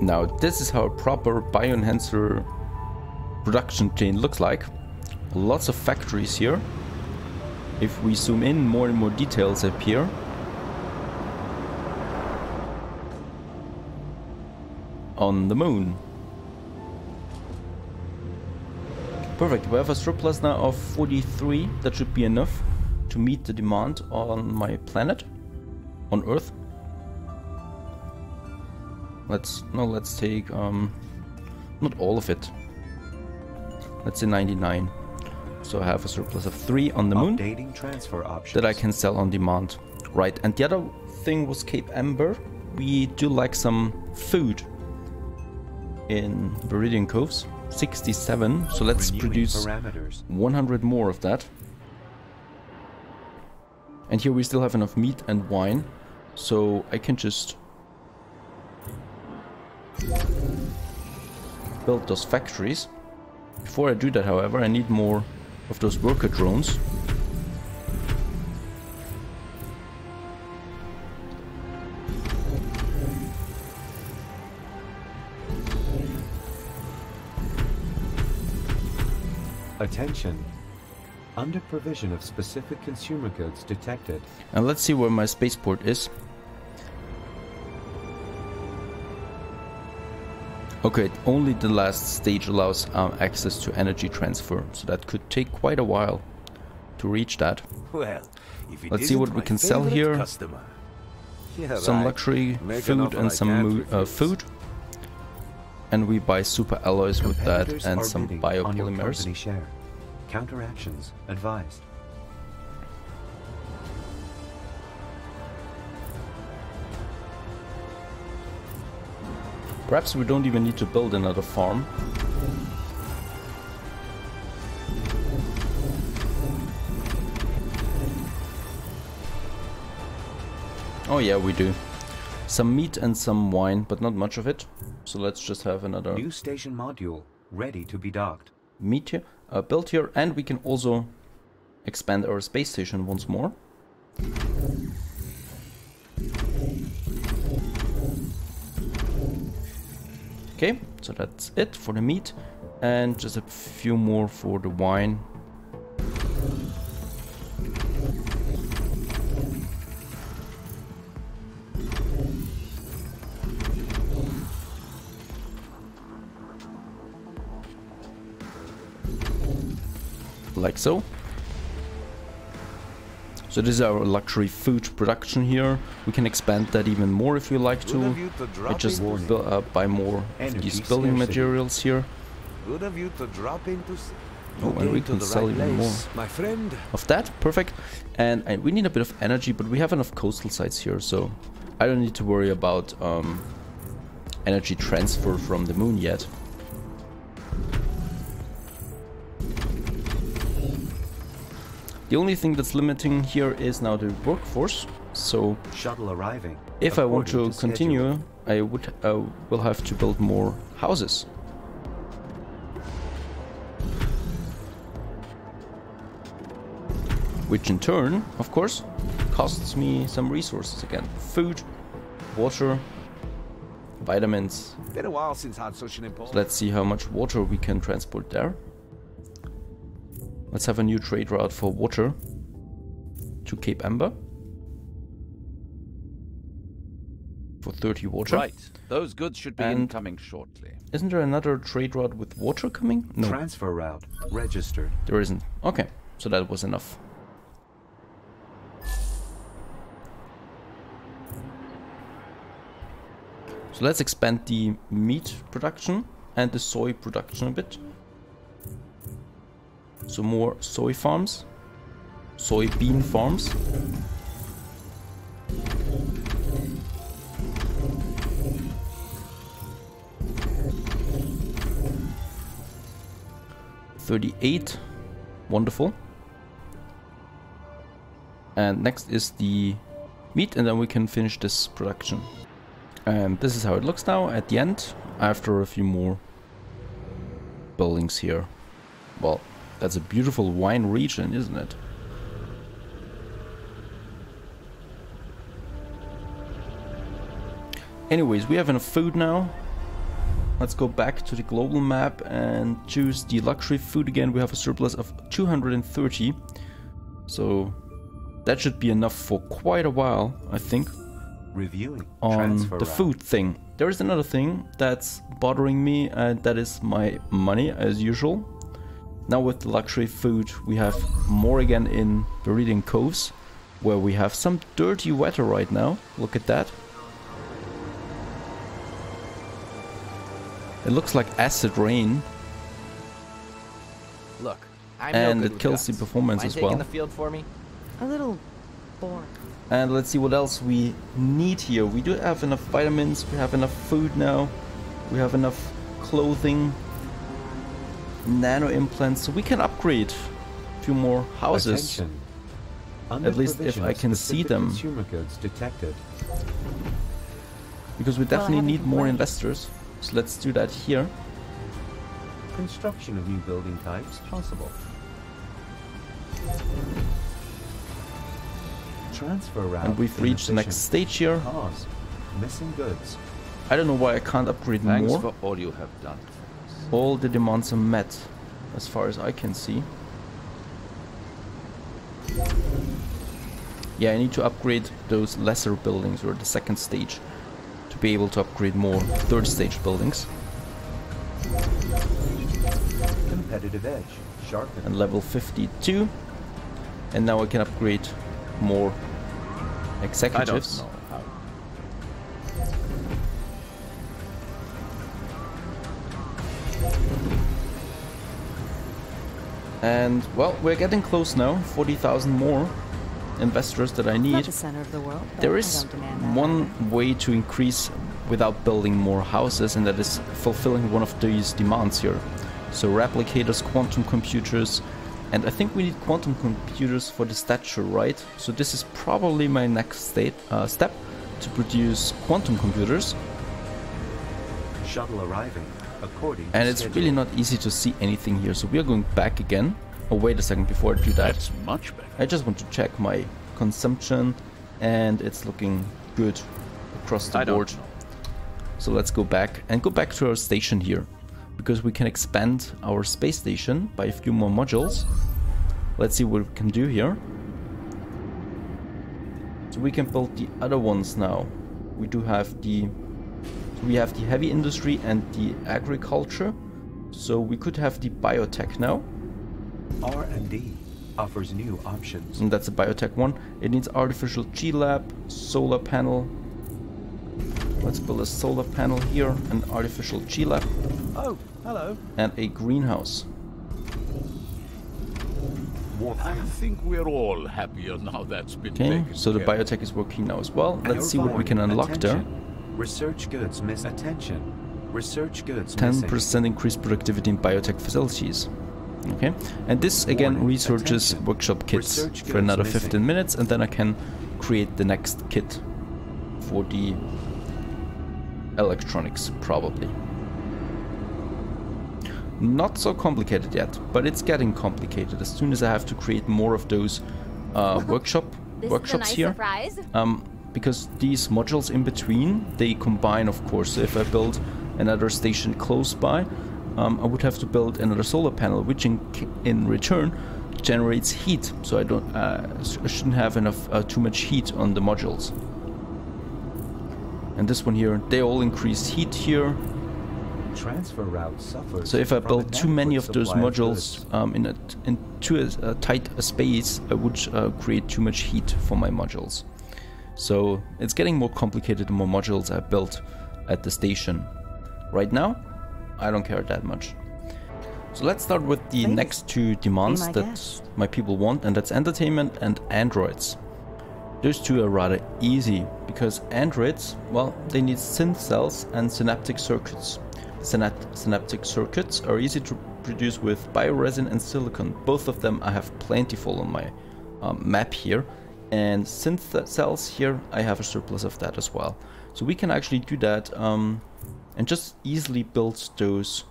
Now this is how a proper bioenhancer production chain looks like. Lots of factories here. If we zoom in, more and more details appear. On the moon. Perfect, we have a surplus now of 43. That should be enough to meet the demand on my planet, on Earth. Let's take not all of it. Let's say 99. So I have a surplus of 3 on the moon that I can sell on demand. Right, and the other thing was Cape Amber. We do like some food in Viridian Coves. 67, so let's produce 100 more of that. And here we still have enough meat and wine, so I can just build those factories. Before I do that, however, I need more of those worker drones. Attention. Under provision of specific consumer goods detected. And let's see where my spaceport is. Okay, only the last stage allows access to energy transfer, so that could take quite a while to reach that. Well, if let's see what we can sell here. Some luxury food and some food. And we buy super alloys with that and some biopolymers. Counteractions advised. Perhaps we don't even need to build another farm. Oh yeah, we do. Some meat and some wine, but not much of it. So let's just have another new station module ready to be docked. Meat here, built here, and we can also expand our space station once more. Okay, so that's it for the meat, and just a few more for the wine. Like so. So this is our luxury food production here. We can expand that even more if we like to. I just buy more of these building materials here. Good of you to drop into. Oh, and we can sell even more my friend. Of that. Perfect. And we need a bit of energy, but we have enough coastal sites here, so I don't need to worry about energy transfer from the moon yet. The only thing that's limiting here is now the workforce. So shuttle arriving. If I want to continue, I will have to build more houses. Which in turn, of course, costs me some resources again. Food, water, vitamins. Been a while since I had such an important. So let's see how much water we can transport there. Let's have a new trade route for water to Cape Amber for 30 water. Right, those goods should be incoming shortly. Isn't there another trade route with water coming? No. Transfer route registered. There isn't. Okay, so that was enough. So let's expand the meat production and the soy production a bit. So more soy farms, soybean farms. $38, wonderful. And next is the meat, and then we can finish this production. And this is how it looks now at the end, after a few more buildings here. Well, that's a beautiful wine region, isn't it? Anyways, we have enough food now. let's go back to the global map and choose the luxury food again. We have a surplus of 230. So that should be enough for quite a while, I think. Reviewing On transfer the route. food thing. There is another thing that's bothering me, and that is my money as usual. Now with the luxury food we have more again in Viridian Coves, where we have some dirty weather right now. Look at that. It looks like acid rain. Look, I'm And no good it with kills the guns. performance Mind as taking well. the field for me? A little boring. And let's see what else we need here. We do have enough vitamins, we have enough food now, we have enough clothing, nano implants, so we can upgrade a few more houses. Attention. At least if I can see Specific them. Consumer goods detected. Because we definitely haven't need more complained. investors. So let's do that here. Construction of new building types possible. Transfer route. And we've reached the next stage here. Cause missing goods. I don't know why I can't upgrade Thanks more. for all you have done for us. All the demands are met, as far as I can see. Yeah, I need to upgrade those lesser buildings, or the second stage, to be able to upgrade more third stage buildings. Competitive edge. Sharpen. And level 52. And now I can upgrade more I don't executives. know how. And well, we're getting close now. 40,000 more investors that I Not need. the center of the world. but There I is don't demand that one either. way to increase without building more houses, and that is fulfilling one of these demands here. So replicators, quantum computers, and I think we need quantum computers for the statue, right? So this is probably my next step, to produce quantum computers. Shuttle arriving according And to it's schedule. really not easy to see anything here, so we are going back again. Oh, wait a second, before I do that, That's much better. I just want to check my consumption, and it's looking good across the I board. don't know. So let's go back and go back to our station here, because we can expand our space station by a few more modules. Let's see what we can do here. So we can build the other ones now. We do have the heavy industry and the agriculture. So we could have the biotech now. R&D offers new options. And that's a biotech one. It needs artificial G-Lab, solar panel. Let's build a solar panel here, an artificial G-Lab, Oh, hello. and a greenhouse. I think we're all happier now that's been Okay, taken so the care of. biotech is working now as well. Let's You're see what we fine. can unlock there. Attention. Research goods miss attention. Research goods missing. 10% increased productivity in biotech facilities. Okay, and this again Warning, researches attention. workshop kits Research for goods another missing. 15 minutes, and then I can create the next kit for the electronics, probably. Not so complicated yet, but it's getting complicated as soon as I have to create more of those workshops here. Surprise. Because these modules in between, they combine, of course. So if I build another station close by, I would have to build another solar panel, which in return generates heat. So I shouldn't have too much heat on the modules. And this one here, they all increase heat here. Transfer route suffers. So if I from build too many of those inadequate supply of modules in too tight a space, I would create too much heat for my modules. So it's getting more complicated the more modules I built at the station. Right now, I don't care that much. So let's start with the Please, next two demands my that guest. my people want, and that's entertainment and androids. Those two are rather easy, because androids, well, they need synth cells and synaptic circuits. Synaptic circuits are easy to produce with bioresin and silicon. Both of them I have plentiful on my map here. And synth cells here, I have a surplus of that as well. So we can actually do that and just easily build those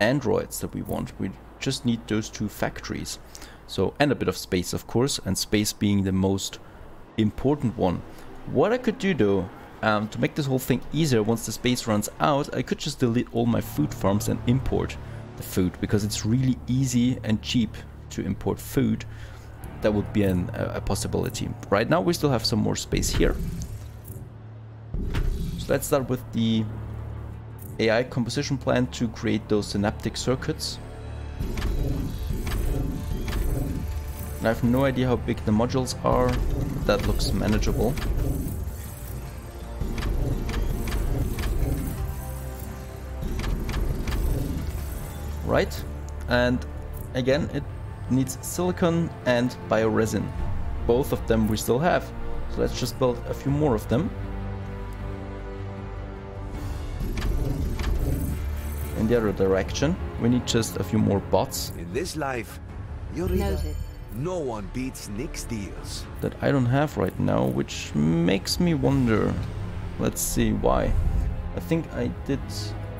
androids that we want. We just need those two factories. So, and a bit of space, of course, and space being the most important one. What I could do though To make this whole thing easier, once the space runs out, I could just delete all my food farms and import the food, because it's really easy and cheap to import food. That would be a possibility. Right now we still have some more space here. So let's start with the AI composition plan to create those synaptic circuits. And I have no idea how big the modules are. That looks manageable. Right, and again it needs silicon and bioresin. Both of them we still have, so let's just build a few more of them. In the other direction we need just a few more bots. In this life, Noted. no one beats Nick's deals. That I don't have right now, which makes me wonder. Let's see why. I think I did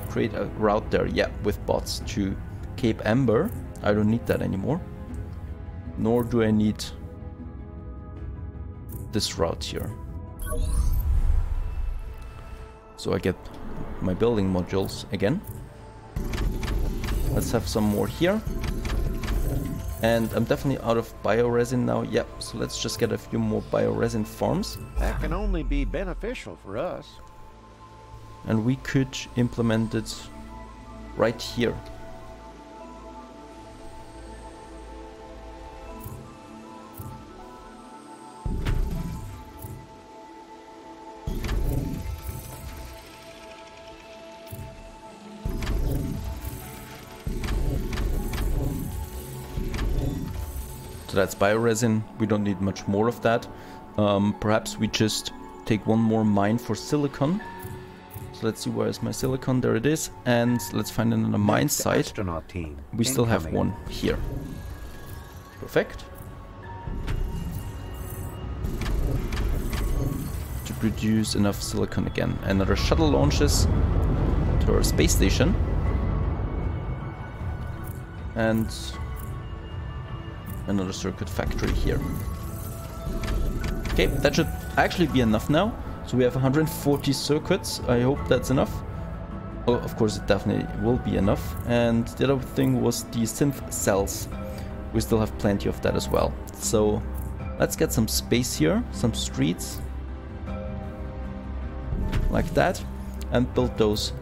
create a route there, yeah, with bots to Cape Amber. I don't need that anymore. Nor do I need this route here. So I get my building modules again. Let's have some more here. And I'm definitely out of bioresin now. Yep, so let's just get a few more bioresin farms. That can only be beneficial for us. And we could implement it right here. So that's bioresin. We don't need much more of that. Perhaps we just take one more mine for silicon. So let's see, where is my silicon? There it is. And let's find another mine site. Astronaut team We still have incoming. one here. Perfect. To produce enough silicon again. Another shuttle launches to our space station. And another circuit factory here. Okay, that should actually be enough now. So we have 140 circuits. I hope that's enough. Oh, of course it definitely will be enough. And the other thing was the synth cells. We still have plenty of that as well. So let's get some space here, some streets like that, and build those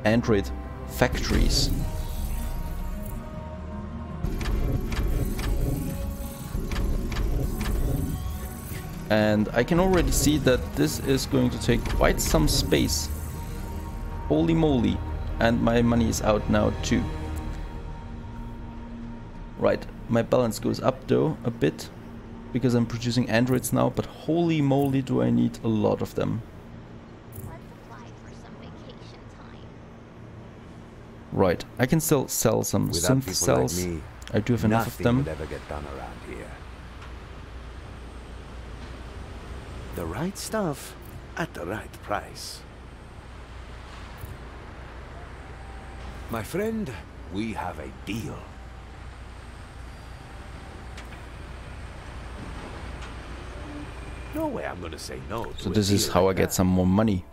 Android factories. And I can already see that this is going to take quite some space. Holy moly. And my money is out now too. Right, my balance goes up though a bit, because I'm producing androids now, but holy moly do I need a lot of them. Right, I can still sell some Without synth people cells. like me, I do have enough of nothing them. would ever get done around here. The right stuff at the right price. My friend, we have a deal. No way I'm gonna say no to So a this is deal how I like get that. some more money.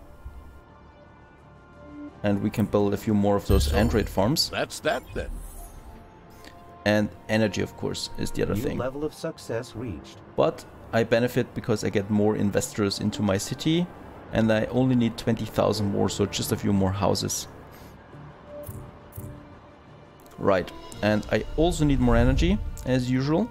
And we can build a few more of those So, android farms. That's that then. And energy, of course, is the other New thing. level of success reached. But I benefit because I get more investors into my city, and I only need 20,000 more, so just a few more houses. Right, and I also need more energy, as usual.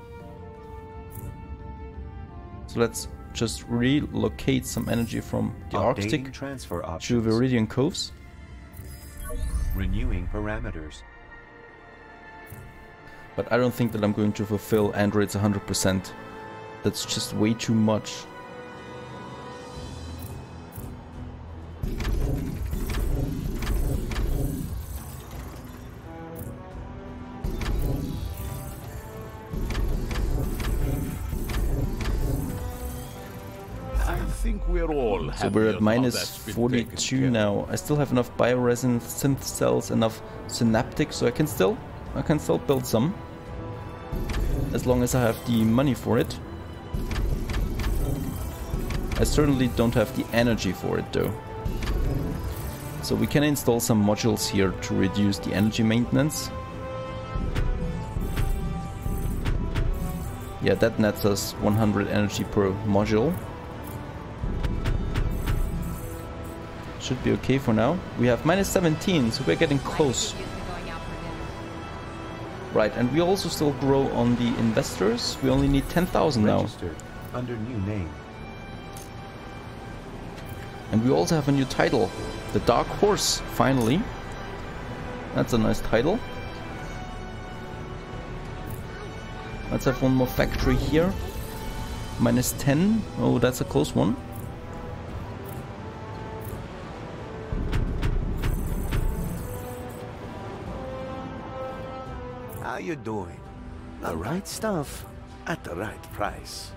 So let's just relocate some energy from the Updating Arctic transfer to options. Viridian Coves. Renewing parameters. But I don't think that I'm going to fulfill androids 100%. That's just way too much. I think we're all happy. So we're at on how minus that's been 42 taken care of. now. I still have enough bioresin, synth cells, enough synaptic, so I can still build some. As long as I have the money for it. I certainly don't have the energy for it though. So we can install some modules here to reduce the energy maintenance. Yeah, that nets us 100 energy per module. Should be okay for now. We have minus 17, so we're getting close. Right, and we also still grow on the investors. We only need 10,000 now. Registered under new name. And we also have a new title, the Dark Horse, finally. That's a nice title. Let's have one more factory here. Minus 10. Oh, that's a close one. How you doing? The right stuff at the right price.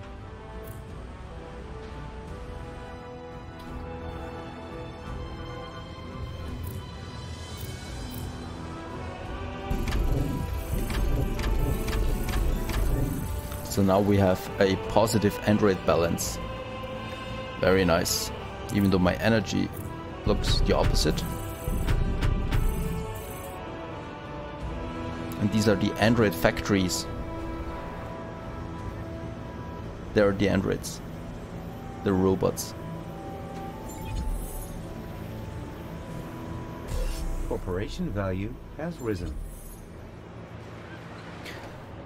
So now we have a positive Android balance. Very nice. Even though my energy looks the opposite. And these are the Android factories. There are the androids. The robots. Corporation value has risen.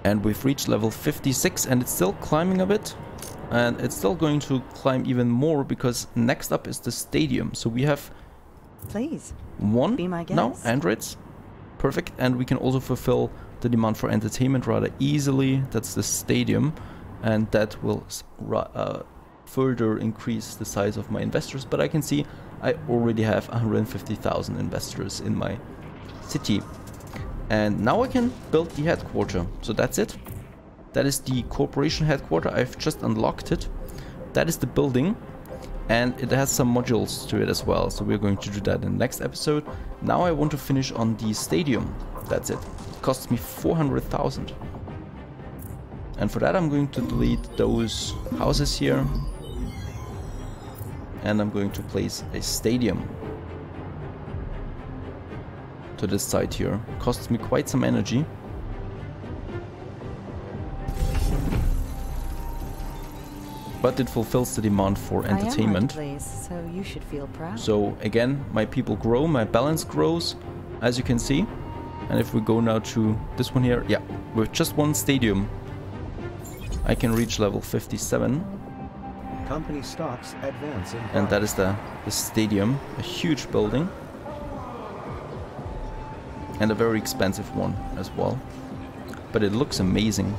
And we've reached level 56 and it's still climbing a bit. And it's still going to climb even more because next up is the stadium. So we have Please. one Be my now, guest. androids. Perfect. And we can also fulfill the demand for entertainment rather easily. That's the stadium. And that will further increase the size of my investors. But I can see I already have 150,000 investors in my city. And now I can build the headquarter. So that's it. That is the corporation headquarter. I've just unlocked it. That is the building. And it has some modules to it as well. So we're going to do that in the next episode. Now I want to finish on the stadium. That's it. It costs me 400,000. And for that I'm going to delete those houses here. And I'm going to place a stadium to this side here. Costs me quite some energy. But it fulfills the demand for entertainment. I am right place, so you should feel proud. So again, my people grow, my balance grows, as you can see. And if we go now to this one here, yeah, with just one stadium, I can reach level 57. Company stocks advance in And that price. is the stadium, a huge building. And a very expensive one as well. But it looks amazing.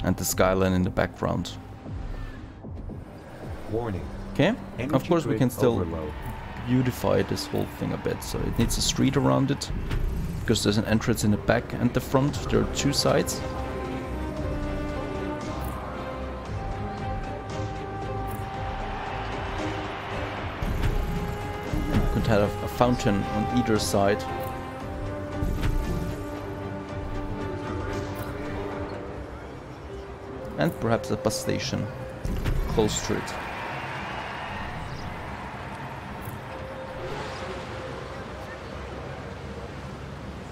And the skyline in the background. Warning. Okay, of Energy course we grid can still overload. beautify this whole thing a bit. So it needs a street around it. Because there's an entrance in the back and the front. There are two sides. And we could have a fountain on either side. And perhaps a bus station close to it.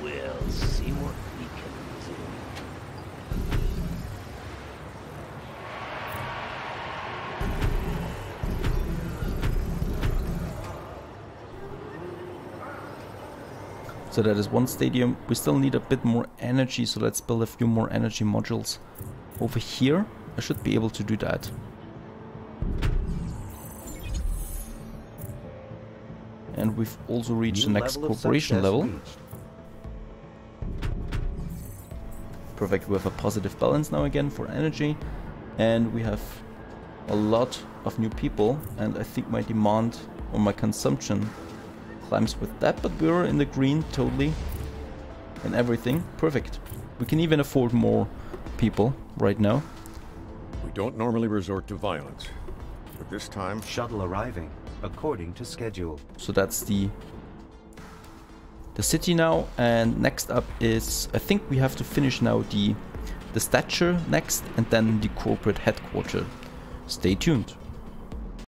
We'll see what we can do. So that is one stadium. We still need a bit more energy, so let's build a few more energy modules over here. I should be able to do that. And we've also reached New the next level of corporation success level. reached. Perfect, we have a positive balance now again for energy. And we have a lot of new people. And I think my demand or my consumption climbs with that. But we're in the green totally. And everything. Perfect. We can even afford more people right now. We don't normally resort to violence, but this time... Shuttle arriving according to schedule. So that's the the city now, and next up is, I think we have to finish now the stature next, and then the corporate headquarters. Stay tuned.